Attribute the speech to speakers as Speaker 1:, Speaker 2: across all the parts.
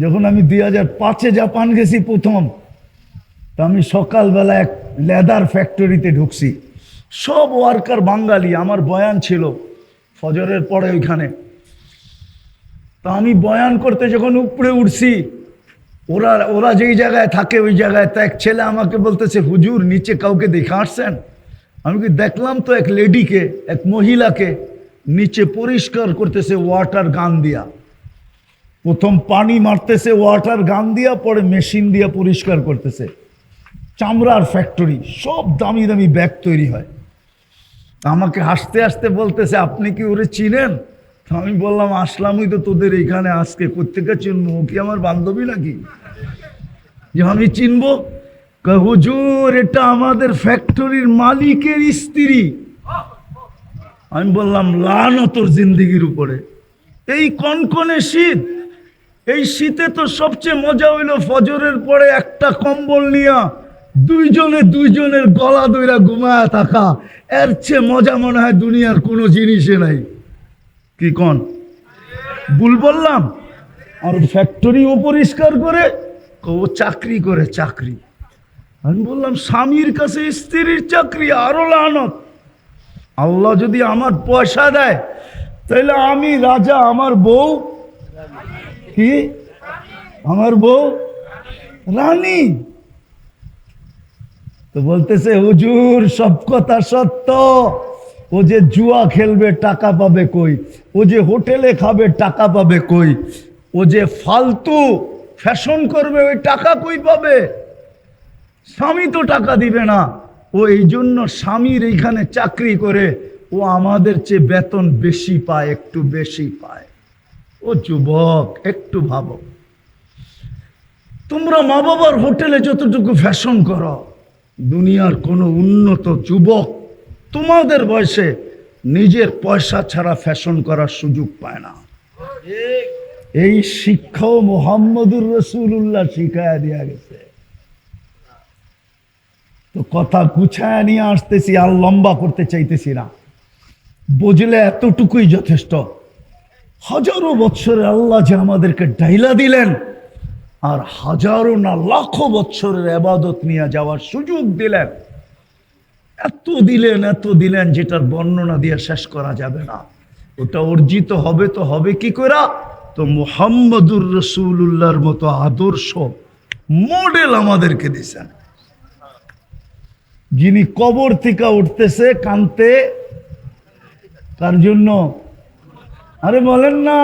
Speaker 1: যখন আমি 2005-এ জাপান গেছি প্রথম, তা আমি সকালবেলা এক লেদার ফ্যাক্টরিতে ঢুকছি, সব ওয়ার্কার বাঙালি। আমার বয়ান ছিল ফজরের পরে ওইখানে। তা আমি বয়ান করতে যখন উপরে উঠছি, ওরা ওরা যেই জায়গায় থাকে ওই জায়গায়, তা এক ছেলে আমাকে বলতেছে, হুজুর নিচে কাউকে দেখে আসছেন? আমি কি দেখলাম তো এক লেডিকে, এক মহিলাকে নিচে পরিষ্কার করতেছে ওয়াটার গান দিয়া। প্রথম পানি মারতেছে ওয়াটার গান দিয়া, পরে মেশিন দিয়া পরিষ্কার করতেছে। চামড়ার ফ্যাক্টরি, সব দামি দামি ব্যাগ তৈরি হয়। আমাকে হাসতে হাসতে বলতেছে, আপনি কি ওরে চিনেন? আমি বললাম, আসলামই তো তোদের এখানে আজকে, কোত্থেকে চিনবো? ও কি আমার বান্ধবী নাকি যে আমি চিনবো? হুজুর এটা আমাদের ফ্যাক্টরির মালিকের স্ত্রী। আমি বললাম, লানত তোর জিন্দিগির উপরে। এই কনকনে শীত, এই শীতে তো সবচেয়ে মজা হইলো ফজরের পরে একটা কম্বল নিয়া দুইজনের গলা দইরা ঘুমায়া থাকা। এর চেয়ে মজা মনে হয় দুনিয়ার কোনো জিনিসে নাই। কি কন? ভুল বললাম? আর ফ্যাক্টরিও পরিষ্কার করে, ও চাকরি করে, চাকরি। আমি বললাম, স্বামীর কাছে স্ত্রীর চাকরি, আরো লানত। আল্লাহ যদি আমার পয়সা দেয় তাহলে আমি রাজা, আমার বউ কি? আমার বউ রানী। তো বলতেছে, হুজুর সব কথা সত্য। ও যে জুয়া খেলবে টাকা পাবে কই? ও যে হোটেলে খাবে টাকা পাবে কই? ও যে ফালতু ফ্যাশন করবে ওই টাকা কই পাবে? স্বামী তো টাকা দিবে না। ও এই জন্য স্বামীর এইখানে চাকরি করে ও আমাদের চেয়ে বেতন বেশি পায়, একটু বেশি পায়। ও যুবক, একটু ভাবো, তোমরা মা বাবার হোটেলে যতটুকু ফ্যাশন করো, দুনিয়ার কোনো উন্নত যুবক তোমাদের বয়সে নিজের পয়সা ছাড়া ফ্যাশন করার সুযোগ পায় না। এই শিক্ষাও মুহাম্মদুর রাসূলুল্লাহ শিখায়া দিয়া গেছে। তো কথা গুছায় নিয়ে আসতেছি, আর লম্বা করতে চাইতেছি না। বুঝলে এতটুকুই যথেষ্ট। হাজারো বছরে আল্লাহ যে আমাদেরকে ডাইলা দিলেন, আর হাজারো না লাখো বছরের ইবাদত নিয়ে যাওয়ার সুযোগ দিলেন। এত দিলেন যেটার বর্ণনা দিয়ে শেষ করা যাবে না। ওটা অর্জিত হবে তো হবে কি করে? তো মুহাম্মদুর রাসূলুল্লাহর মতো আদর্শ মডেল আমাদেরকে দিয়েছেন, যিনি কবর থেকে উঠতেছে কানতে তার জন্য। আরে বলেন না,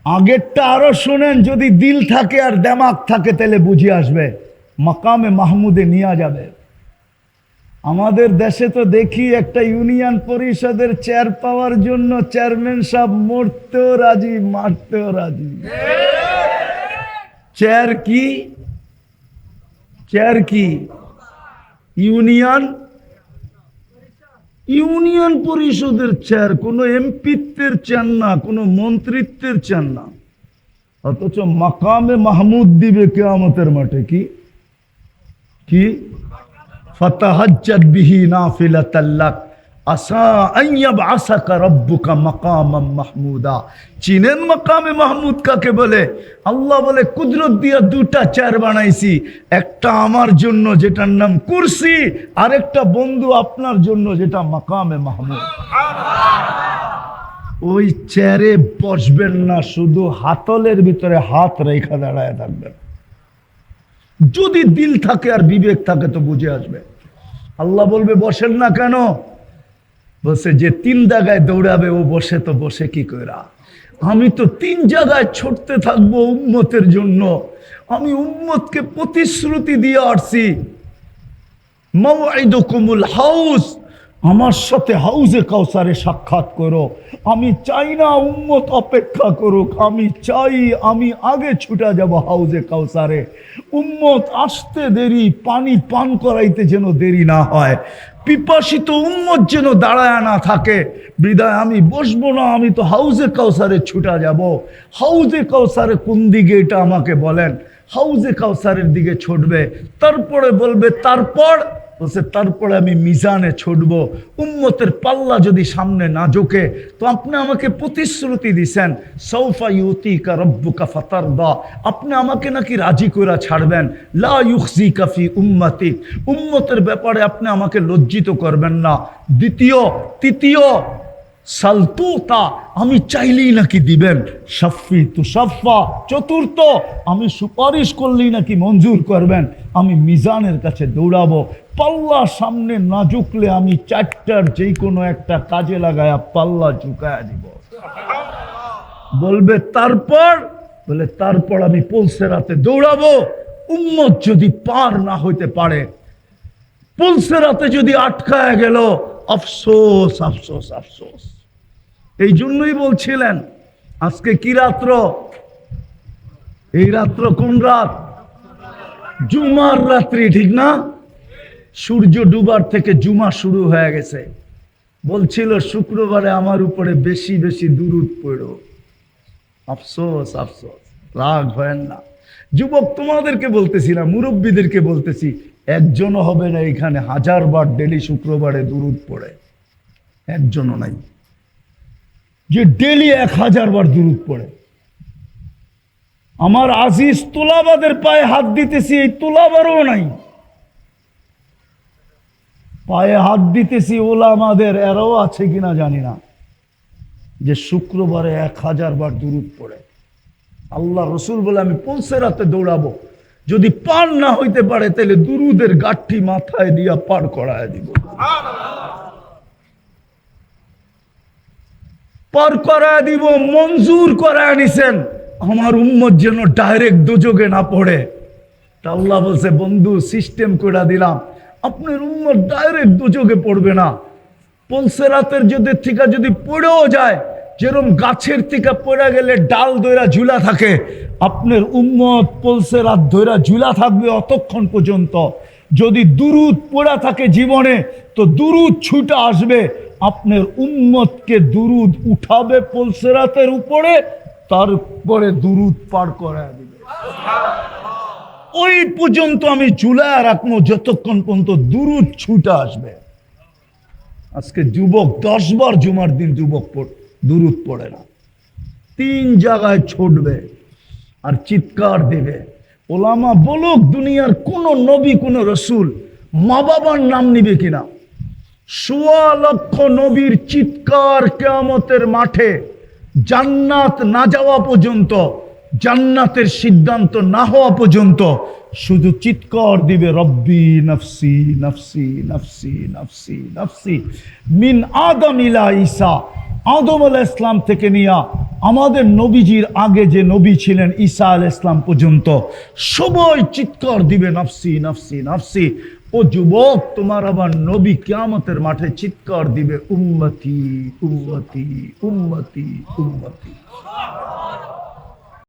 Speaker 1: আগেরটা আরো শোনেন। যদি দিল থাকে আর দেমাগ থাকে তাহলে বুঝে আসবে, মাকামে মাহমুদে নিয়ে যাবে। আমাদের দেশে তো দেখি একটা ইউনিয়ন পরিষদের চেয়ার পাওয়ার জন্য চেয়ারম্যান সাহেব মরতেও রাজি, মারতেও রাজি। চেয়ার কি? চেয়ার কি? ইউনিয়ন পরিষদের চেয়ার। কোনো এমপিত্বের চেয়ার না, কোনো মন্ত্রিত্বের চেয়ার না। অথচ মাকামে মাহমুদ দিবে কিয়ামতের মাঠে। কি কি? ফাতাহাজ্জাদ বিহি নাফিলাতাল লাক আসা আন ইয়াবআসাকা রাব্বুকা মাকামান মাহমুদা। চিনেন মাকামে মাহমুদ কাকে বলে? আল্লাহ বলে, কুদরত দিয়া দুটা চেয়ার বানাইছি, একটা আমার জন্য যেটার নাম কুরসি, আর একটা বন্ধু আপনার জন্য যেটা মাকামে মাহমুদ। ওই চেয়ারে বসবেন না, শুধু হাতলের ভিতরে হাত রেখা দাঁড়ায় থাকবেন। যদি দিল থাকে আর বিবেক থাকে তো বুঝে আসবে। আল্লাহ বলবে, বসেন না কেন? বসে যে 3 জায়গায় দৌড়াবে ও বসে তো বসে কি কইরা? আমি তো 3 জায়গায় ছুটতে থাকবো উম্মতের জন্য। আমি উম্মতকে প্রতিশ্রুতি দিয়ে আসছি, মাওয়াইদুকুমুল হাউস, আমার সাথে হাউজে কাউসারে সাক্ষাৎ করো। আমি চাই না উম্মত অপেক্ষা করুক, আমি চাই আমি আগে ছুটে যাব হাউজে কাউসারে। উম্মত আসতে দেরি, পানি পান করাইতে যেন দেরি না হয়, পিপাসিত উম্মত যেন দাঁড়ায় না থাকে। বিদায় আমি বসবো না, আমি তো হাউজে কাউসারে ছুটে যাব। হাউজে কাউসারে কোন দিকে এটা আমাকে বলেন। হাউজে কাউসারের দিকে ছুটবে, তারপরে বলবে, তারপর বলছে তারপরে আমি মিজানে ছুটবো। উম্মতের পাল্লা যদি সামনে না ঝোঁকে, তো আপনি আমাকে প্রতিশ্রুতি দিছেন সৌফা ইউতিকা রব্বুকা ফাতারদা, আপনি আমাকে নাকি রাজি করে ছাড়বেন। লা ইউখজিকা ফি উম্মতিক, উম্মতের ব্যাপারে আপনি আমাকে লজ্জিত করবেন না। তৃতীয় সালতুতা, আমি চাইলেই নাকি দিবেন। শাফি তু শাফা, চতুর্থ আমি সুপারিশ করলেই নাকি মঞ্জুর করবেন। আমি মিজানের কাছে দৌড়াবো, পাল্লা সামনে না ঝুঁকলে আমি চারটার যে কোনো একটা কাজে লাগায়া পাল্লা ঝুঁকায়া দিব। বলবে তারপর, বলে তারপর আমি পুলসেরাতে দৌড়াবো। উম্মত যদি পার না হইতে পারে, পুলসেরাতে যদি আটকায় গেল, আফসোস আফসোস আফসোস। এই জন্যই বলছিলেন আজকে কি রাত্র? এই রাত্র কোন রাত? জুমার রাত্রি, ঠিক না? সূর্য ডুবার থেকে জুমা শুরু হয়ে গেছে। বলছিল শুক্রবারে আমার উপরে বেশি বেশি দুরূদ পড়ো। আফসোস আফসোস, রাগ হয় না। যুবক তোমাদেরকে বলতেছি না, মুরব্বীদেরকে বলতেছি, একজনও হবে না এখানে 1000 বার ডেলি শুক্রবারে দুরূদ পড়ে, একজনও নাই যে ডেলি 1000 বার দুরূদ পড়ে। আমার আজিজ তুলাবাদের পায়ে হাত দিতেছি, এই তুলাবারও নাই। পায়ে হাত দিতেছি ওলামাদের, এরাও আছে কিনা জানি না, যে শুক্রবারে 1000 বার দুরূদ পড়ে। আল্লাহ রসুল বলে আমি পুলসেরাতে দৌড়াবো, যদি পার না হইতে পারে তাহলে দুরুদের গাঠি মাথায় দিয়া পার করায় দিব। পার করায় দিব, মঞ্জুর করায় নিছেন আমার উম্মত যেন ডাইরেক্ট দুযোগে না পড়ে। তা আল্লাহ বলছে বন্ধু সিস্টেম করে দিলাম, আপনার উম্মত ডাইরেক্ট দুযোগে পড়বে না। পুলসেরাতের যদি পড়েও যায়, যেরকম গাছের থেকে পড়ে গেলে ডাল ধইরা ঝুলা থাকে, আপনার উম্মত পুলসেরাত ধইরা ঝুলা থাকবে অতক্ষণ পর্যন্ত। যদি দুরুদ পড়া থাকে জীবনে, তো দুরুদ ছুটে আসবে, আপনার উম্মতকে দুরুদ উঠাবে পুলসেরাতের উপরে, তারপরে দুরুদ পার করায় দিবে। ওই পর্যন্ত আমি ঝুলায় রাখবো যতক্ষণ পর্যন্ত দুরুদ ছুটে আসবে। আজকে যুবক 10 বার জুমার দিন যুবক দুরুদ পড়ে না, 3 জায়গায় ছুটবে আর চিৎকার দেবে। ওলামা বলুক দুনিয়ার কোন নবী কোন রসুল মা বাবার নাম নিবে কিনা? 1.25 লক্ষ নবীর চিৎকার কিয়ামতের মাঠে, জান্নাত না যাওয়া পর্যন্ত, জান্নাতের সিদ্ধান্ত না হওয়া পর্যন্ত শুধু চিৎকার দিবে রব্বি নফসি নফসি নফসি নফসি নফসি। মিন আদম ইলা ঈসা, আদম আলাইহিস সালাম থেকে নিয়া আমাদের নবীজির আগে যে নবী ছিলেন ঈসা আলাইহিস সালাম পর্যন্ত সবাই চিৎকার দিবে নফসি নফসি নফসি। ও যুবক, তোমার আবার নবী কিয়ামতের মাঠে চিৎকার দিবে উম্মতি উম্মতি উম্মতি উম্মতি।